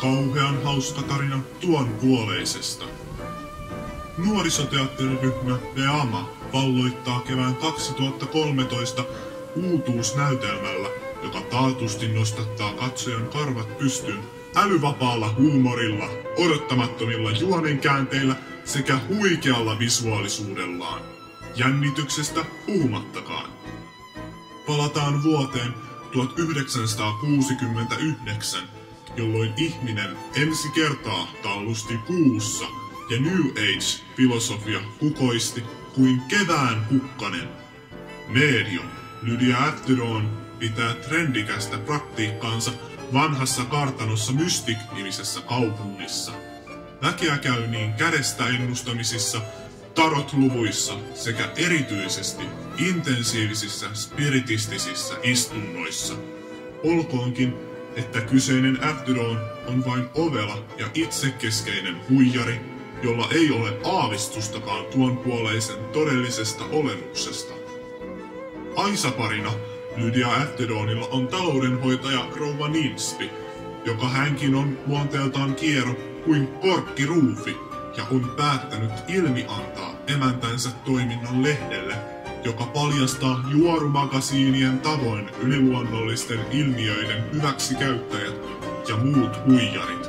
kauhean hauska tarina tuon puoleisesta. Nuorisoteatteriryhmä Veama valloittaa kevään 2013 uutuusnäytelmällä, joka taatusti nostattaa katsojan karvat pystyyn älyvapaalla huumorilla, odottamattomilla juonenkäänteillä sekä huikealla visuaalisuudellaan. Jännityksestä puhumattakaan. Palataan vuoteen 1969, jolloin ihminen ensi kertaa tallusti kuussa ja New Age-filosofia kukoisti kuin kevään kukkanen. Medium Lydia Apteron pitää trendikästä praktiikkaansa vanhassa kartanossa Mystic-nimisessä kaupungissa. Väkeä käy niin kädestä ennustamisissa, tarot-luvuissa sekä erityisesti intensiivisissä spiritistisissä istunnoissa. Olkoonkin, että kyseinen Apteron on vain ovela ja itsekeskeinen huijari, jolla ei ole aavistustakaan tuon puoleisen todellisesta olemuksesta. Aisaparina Lydia Apteronilla on taloudenhoitaja rouva Ninspi, joka hänkin on luonteeltaan kiero kuin korkkiruufi ja on päättänyt ilmiantaa emäntänsä toiminnan lehdelle, joka paljastaa juorumagasiinien tavoin yliluonnollisten ilmiöiden hyväksikäyttäjät ja muut huijarit,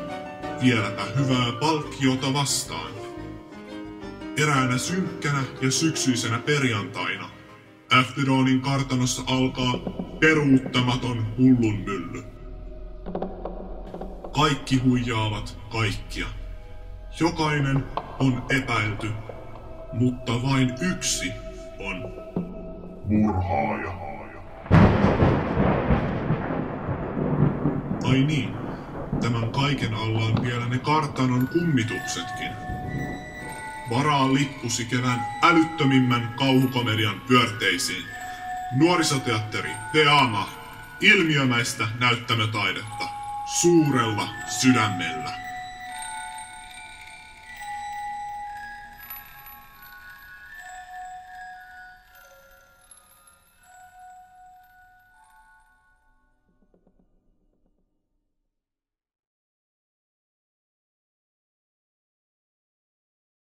vieläpä hyvää palkkiota vastaan. Eräänä synkkänä ja syksyisenä perjantaina Apteronin kartanossa alkaa peruuttamaton hullunmylly. Kaikki huijaavat kaikkia. Jokainen on epäilty, mutta vain yksi on murhaaja. Ai niin, tämän kaiken alla on vielä ne kartanon kummituksetkin. Varaa lippusi kevään älyttömimmän kauhukomedian pyörteisiin. Nuorisoteatteri Veama, ilmiömäistä näyttämötaidetta suurella sydämellä.